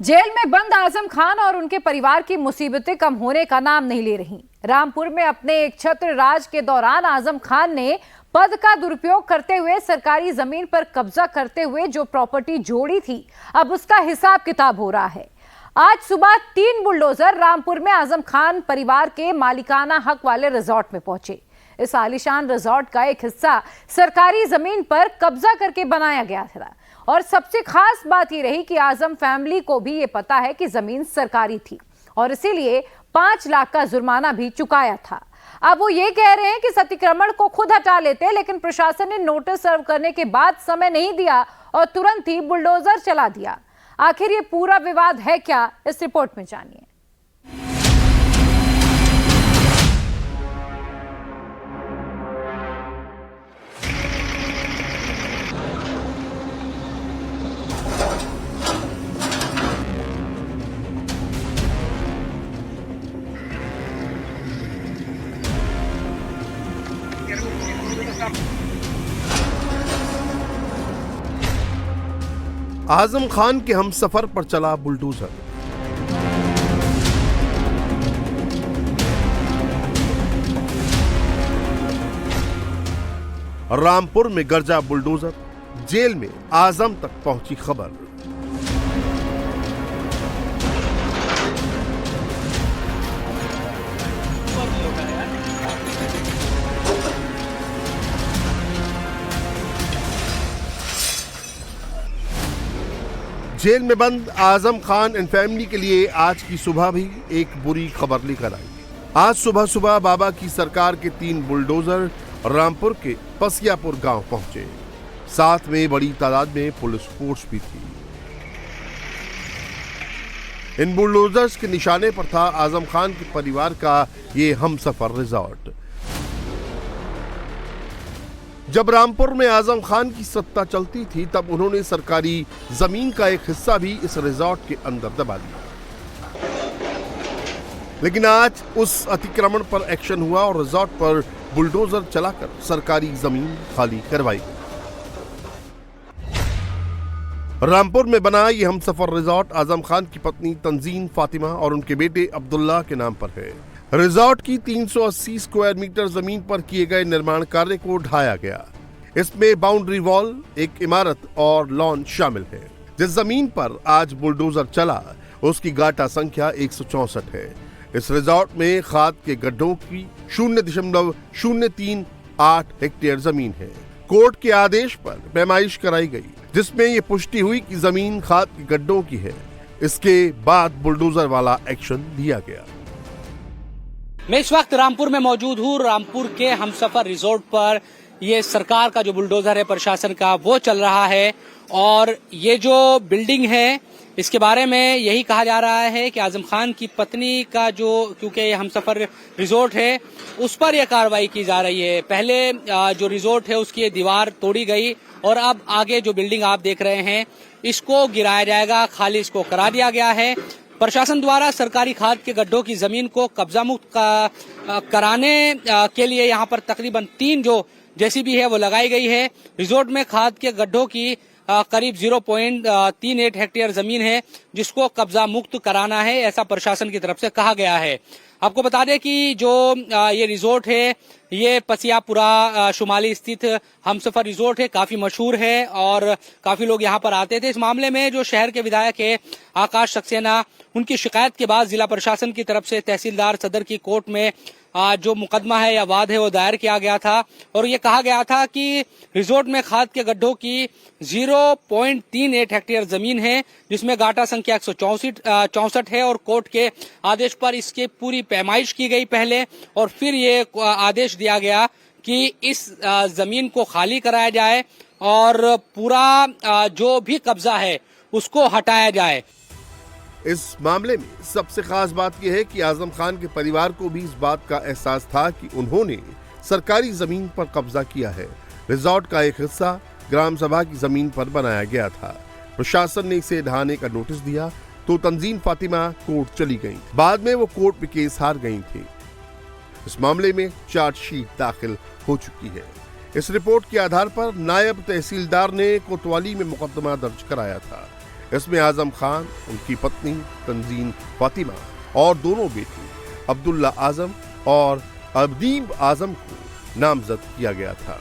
Jail में बंद आजम खान और उनके परिवार की मुसीबतें कम होने का नाम नहीं ले रही। रामपुर में अपने एक छत्र राज के दौरान आजम खान ने पद का दुरुपयोग करते हुए सरकारी जमीन पर कब्जा करते हुए जो प्रॉपर्टी जोड़ी थी, अब उसका हिसाब किताब हो रहा है। आज सुबह 3 बुलडोजर रामपुर में आजम खान परिवार के मालिकाना हक वाले रिजॉर्ट में पहुंचे। इस आलीशान रिजॉर्ट का एक हिस्सा सरकारी जमीन पर कब्जा करके बनाया गया था और सबसे खास बात यह रही कि आजम फैमिली को भी ये पता है कि जमीन सरकारी थी और इसीलिए 5 लाख का जुर्माना भी चुकाया था। अब वो ये कह रहे हैं कि इस अतिक्रमण को खुद हटा लेते, लेकिन प्रशासन ने नोटिस सर्व करने के बाद समय नहीं दिया और तुरंत ही बुलडोजर चला दिया। आखिर ये पूरा विवाद है क्या, इस रिपोर्ट में जानिए। आजम खान के हम सफर पर चला बुलडोजर। रामपुर में गरजा बुलडोजर, जेल में आजम तक पहुंची खबर। जेल में बंद आजम खान एंड फैमिली के लिए आज की सुबह भी एक बुरी खबर लेकर आई। आज सुबह सुबह बाबा की सरकार के 3 बुलडोजर रामपुर के पसियापुर गांव पहुंचे। साथ में बड़ी तादाद में पुलिस फोर्स भी थी। इन बुलडोजर्स के निशाने पर था आजम खान के परिवार का ये हमसफर रिजॉर्ट। जब रामपुर में आजम खान की सत्ता चलती थी, तब उन्होंने सरकारी जमीन का एक हिस्सा भी इस रिजॉर्ट के अंदर दबा दिया। लेकिन आज उस अतिक्रमण पर एक्शन हुआ और रिजॉर्ट पर बुलडोजर चलाकर सरकारी जमीन खाली करवाई। रामपुर में बना ये हमसफर रिजॉर्ट आजम खान की पत्नी तंजीन फातिमा और उनके बेटे अब्दुल्ला के नाम पर है। रिजॉर्ट की 380 स्क्वायर मीटर जमीन पर किए गए निर्माण कार्य को ढाया गया। इसमें बाउंड्री वॉल, एक इमारत और लॉन शामिल है। जिस जमीन पर आज बुलडोजर चला, उसकी गाटा संख्या 164 है। इस रिजॉर्ट में खाद के गड्ढों की 0.038 हेक्टेयर जमीन है। कोर्ट के आदेश पर पैमाइश कराई गई, जिसमें ये पुष्टि हुई कि जमीन खाद के गड्ढों की है। इसके बाद बुलडोजर वाला एक्शन लिया गया। मैं इस वक्त रामपुर में मौजूद हूँ। रामपुर के हमसफर रिजॉर्ट पर ये सरकार का जो बुलडोजर है प्रशासन का, वो चल रहा है और ये जो बिल्डिंग है इसके बारे में यही कहा जा रहा है कि आजम खान की पत्नी का क्योंकि ये हमसफर रिजॉर्ट है उस पर यह कार्रवाई की जा रही है। पहले जो रिजॉर्ट है उसकी दीवार तोड़ी गई और अब आगे जो बिल्डिंग आप देख रहे हैं इसको गिराया जाएगा, खाली इसको करा दिया गया है। प्रशासन द्वारा सरकारी खाद के गड्ढों की जमीन को कब्जा मुक्त कराने के लिए यहाँ पर तकरीबन 3 जो जेसीबी है वो लगाई गई है। रिजॉर्ट में खाद के गड्ढों की करीब 0.38 हेक्टेयर जमीन है जिसको कब्जा मुक्त कराना है, ऐसा प्रशासन की तरफ से कहा गया है। आपको बता दें कि जो ये रिजॉर्ट है ये पसियापुरा शुमाली स्थित हमसफर रिजॉर्ट है, काफी मशहूर है और काफी लोग यहाँ पर आते थे। इस मामले में जो शहर के विधायक है आकाश सक्सेना, उनकी शिकायत के बाद जिला प्रशासन की तरफ से तहसीलदार सदर की कोर्ट में जो मुकदमा है या वाद है वो दायर किया गया था और ये कहा गया था कि रिजॉर्ट में खाद के गड्ढों की 0.38 हेक्टेयर जमीन है जिसमें गाटा संख्या 164 है और कोर्ट के आदेश पर इसकी पूरी पैमाइश की गई पहले और फिर ये आदेश दिया गया कि इस जमीन को खाली कराया जाए और पूरा जो भी कब्जा है उसको हटाया जाए। इस मामले में सबसे खास बात यह है कि आजम खान के परिवार को भी इस बात का एहसास था कि उन्होंने सरकारी जमीन पर कब्जा किया है। रिजॉर्ट का एक हिस्सा ग्राम सभा की जमीन पर बनाया गया था। प्रशासन ने इसे ढहाने का नोटिस दिया तो तंजीन फातिमा कोर्ट चली गईं। बाद में वो कोर्ट में केस हार गई थी। इस मामले में चार्जशीट दाखिल हो चुकी है। इस रिपोर्ट के आधार पर नायब तहसीलदार ने कोतवाली में मुकदमा दर्ज कराया था। इसमें आजम खान, उनकी पत्नी तंजीन फातिमा और दोनों बेटे अब्दुल्ला आजम और अदीब आजम को नामजद किया गया था।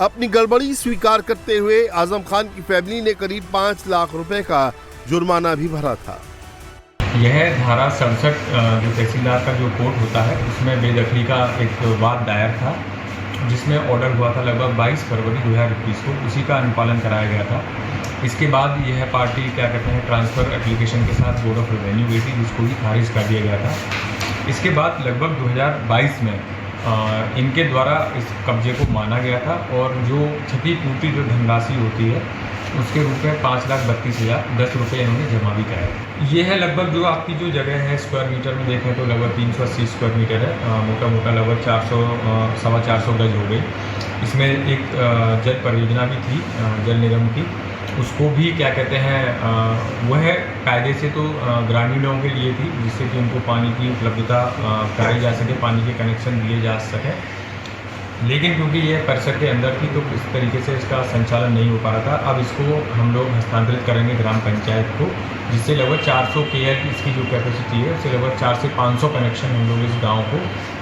अपनी गड़बड़ी स्वीकार करते हुए आजम खान की फैमिली ने करीब 5 लाख रुपए का जुर्माना भी भरा था। यह धारा 67 जो तहसीलदार का जो कोर्ट होता है उसमें बेदखली का एक वाद दायर था, जिसमें ऑर्डर हुआ था लगभग 22 फरवरी 2021 को, उसी का अनुपालन कराया गया था। इसके बाद यह पार्टी क्या कहते हैं ट्रांसफ़र एप्लीकेशन के साथ बोर्ड ऑफ रेवेन्यू गई थी, जिसको भी खारिज कर दिया गया था। इसके बाद लगभग 2022 में इनके द्वारा इस कब्जे को माना गया था और जो क्षतिपूर्ति जो धनराशि होती है उसके रूप में 5,32,010 इन्होंने जमा भी कराया। ये है लगभग जो आपकी जो जगह है स्क्वायर मीटर में देखें तो लगभग 380 स्क्वायर मीटर है, मोटा मोटा लगभग 400 गज हो गई। इसमें एक जल परियोजना भी थी जल निगम की, उसको भी क्या कहते हैं वह कायदे से तो ग्रामीणों के लिए थी, जिससे कि उनको पानी की उपलब्धता कराई जा सके, पानी के कनेक्शन दिए जा सके। लेकिन क्योंकि ये परिसर के अंदर थी तो इस तरीके से इसका संचालन नहीं हो पा रहा था। अब इसको हम लोग हस्तांतरित करेंगे ग्राम पंचायत को, जिससे लगभग 400 KL की इसकी जो कैपेसिटी है उससे लगभग 400 से 500 कनेक्शन हम लोग इस गाँव को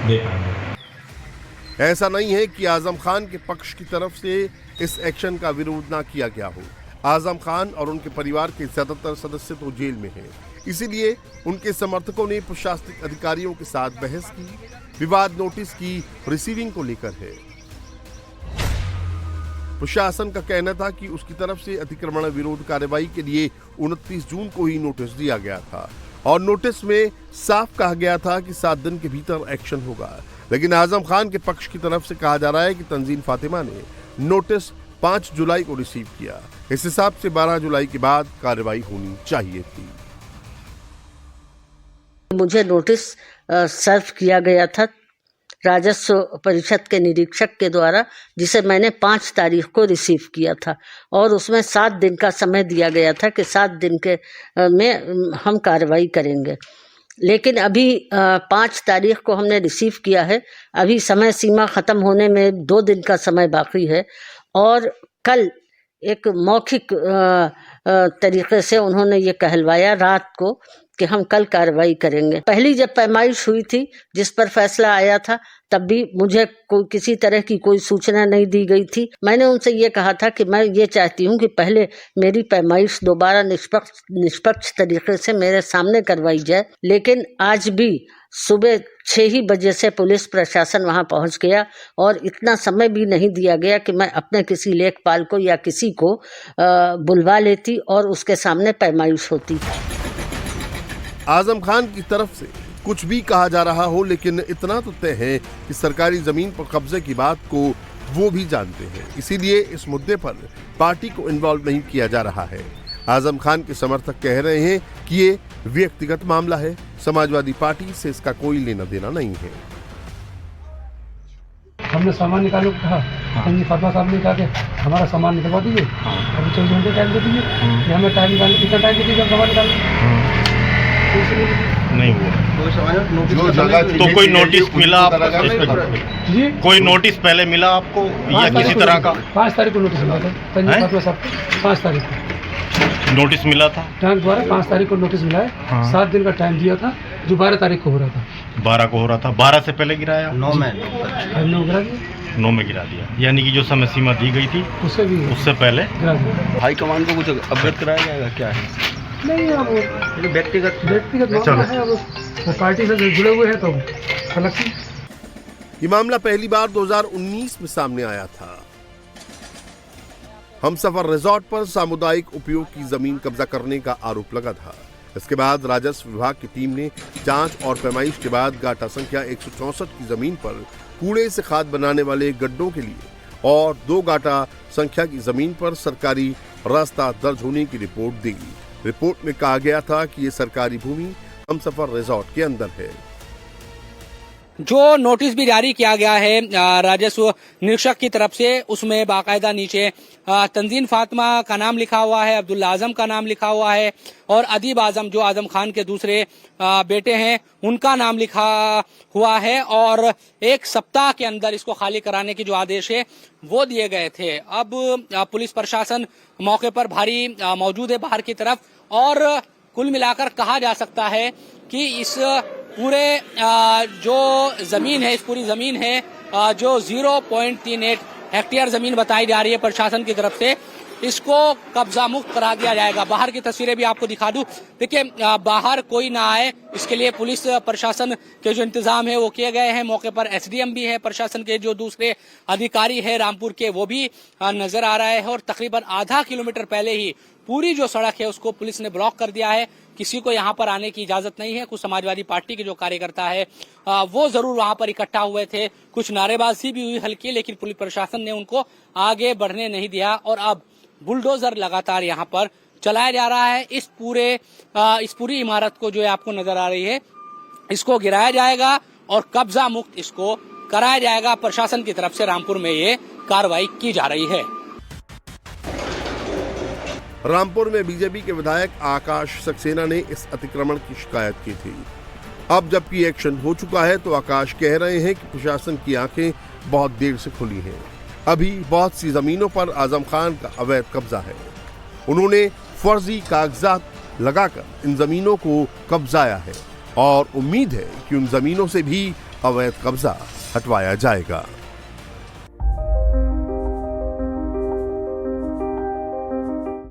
दे पाएंगे। ऐसा नहीं है कि आजम खान के पक्ष की तरफ से इस एक्शन का विरोध ना किया गया हो। आजम खान और उनके परिवार के ज्यादातर सदस्य तो जेल में हैं, इसीलिए उनके समर्थकों ने प्रशासनिक अधिकारियों के साथ बहस की। विवाद नोटिस की रिसीविंग को लेकर है। प्रशासन का कहना था कि उसकी तरफ से अतिक्रमण विरोध कार्रवाई के लिए 29 जून को ही नोटिस दिया गया था और नोटिस में साफ कहा गया था कि 7 दिन के भीतर एक्शन होगा। लेकिन आजम खान के पक्ष की तरफ से कहा जा रहा है कि तंजीन फातिमा ने नोटिस 5 जुलाई को रिसीव किया। इस हिसाब से 12 जुलाई के बाद कार्रवाई होनी चाहिए थी। मुझे नोटिस सर्व किया गया था राजस्व परिषद के निरीक्षक के द्वारा, जिसे मैंने 5 तारीख को रिसीव किया था और उसमें 7 दिन का समय दिया गया था कि 7 दिन के में हम कार्रवाई करेंगे। लेकिन अभी 5 तारीख को हमने रिसीव किया है, अभी समय सीमा ख़त्म होने में 2 दिन का समय बाकी है और कल एक मौखिक तरीके से उन्होंने ये कहलवाया रात को कि हम कल कार्रवाई करेंगे। पहली जब पैमाइश हुई थी जिस पर फैसला आया था तब भी मुझे किसी तरह की कोई सूचना नहीं दी गई थी। मैंने उनसे ये कहा था कि मैं ये चाहती हूँ कि पहले मेरी पैमाइश दोबारा निष्पक्ष तरीके से मेरे सामने करवाई जाए। लेकिन आज भी सुबह 6 ही बजे से पुलिस प्रशासन वहां पहुंच गया और इतना समय भी नहीं दिया गया कि मैं अपने किसी लेखपाल को या किसी को बुलवा लेती और उसके सामने पैमाइश होती। आजम खान की तरफ से कुछ भी कहा जा रहा हो, लेकिन इतना तो तय है कि सरकारी जमीन पर कब्जे की बात को वो भी जानते हैं, इसीलिए इस मुद्दे पर पार्टी को इन्वॉल्व नहीं किया जा रहा है। आजम खान के समर्थक कह रहे हैं कि ये व्यक्तिगत मामला है, समाजवादी पार्टी से इसका कोई लेना देना नहीं है। हमने सामान निकालो कहा, फातिमा साहब ने कहा कि हमारा सामान निकलवा दीजिए, अभी 24 घंटे टाइम दे दीजिए। हमें टाइम निकालने कितना टाइम दे दीजिए सामान निकालने नहीं हुआ। जो जगह तो कोई नोटिस मिला आपको? कोई नोटिस पहले मिला आपको या किसी तरह का? 5 तारीख को नोटिस मिला था फातिमा साहब को, 5 तारीख को नोटिस मिला था टाइम द्वारा। 5 तारीख को नोटिस मिला है। 7 दिन का टाइम दिया था जो 12 तारीख को हो रहा था। 12 को हो रहा था। 12 से पहले गिराया? 9 में गिरा दिया। यानी कि जो समय सीमा दी गई थी उससे पहले गिरा दिया। हाईकमान को कुछ अवगत कराया जाएगा क्या है? नहीं, अब व्यक्तिगत मामला है, अब वो पार्टी से जुड़े हुए हैं तो अलग से। ये मामला पहली बार 2019 में सामने आया था। हमसफर रिजॉर्ट पर सामुदायिक उपयोग की जमीन कब्जा करने का आरोप लगा था। इसके बाद राजस्व विभाग की टीम ने जांच और पैमाइश के बाद गाटा संख्या 164 की जमीन पर कूड़े से खाद बनाने वाले गड्ढों के लिए और 2 गाटा संख्या की जमीन पर सरकारी रास्ता दर्ज होने की रिपोर्ट दी। रिपोर्ट में कहा गया था कि ये सरकारी भूमि हमसफर रिजॉर्ट के अंदर है। जो नोटिस भी जारी किया गया है राजस्व निरीक्षक की तरफ से, उसमें बाकायदा नीचे तंजीन फातिमा का नाम लिखा हुआ है, अब्दुल्ला आजम का नाम लिखा हुआ है और अदीब आजम जो आजम खान के दूसरे बेटे हैं उनका नाम लिखा हुआ है। और एक सप्ताह के अंदर इसको खाली कराने के जो आदेश है वो दिए गए थे। अब पुलिस प्रशासन मौके पर भारी मौजूद है बाहर की तरफ, और कुल मिलाकर कहा जा सकता है कि इस पूरे जो जमीन है, इस पूरी जमीन है जो 0.38 हेक्टेयर जमीन बताई जा रही है प्रशासन की तरफ से, इसको कब्जा मुक्त करा दिया जाएगा। बाहर की तस्वीरें भी आपको दिखा दूं। देखिए बाहर कोई ना आए इसके लिए पुलिस प्रशासन के जो इंतजाम है वो किए गए हैं। मौके पर एसडीएम भी है, प्रशासन के जो दूसरे अधिकारी है रामपुर के वो भी नजर आ रहा है। और तकरीबन आधा किलोमीटर पहले ही पूरी जो सड़क है उसको पुलिस ने ब्लॉक कर दिया है, किसी को यहाँ पर आने की इजाजत नहीं है। कुछ समाजवादी पार्टी के जो कार्यकर्ता है वो जरूर वहां पर इकट्ठा हुए थे, कुछ नारेबाजी भी हुई हल्की, लेकिन पुलिस प्रशासन ने उनको आगे बढ़ने नहीं दिया। और अब बुलडोजर लगातार यहाँ पर चलाया जा रहा है। इस पूरी इमारत को जो है आपको नजर आ रही है, इसको गिराया जाएगा और कब्जा मुक्त इसको कराया जाएगा। प्रशासन की तरफ से रामपुर में ये कार्रवाई की जा रही है। रामपुर में बीजेपी के विधायक आकाश सक्सेना ने इस अतिक्रमण की शिकायत की थी। अब जबकि एक्शन हो चुका है तो आकाश कह रहे हैं कि प्रशासन की आंखें बहुत देर से खुली हैं। अभी बहुत सी जमीनों पर आजम खान का अवैध कब्जा है। उन्होंने फर्जी कागजात लगाकर इन जमीनों को कब्जाया है और उम्मीद है कि उन जमीनों से भी अवैध कब्जा हटवाया जाएगा।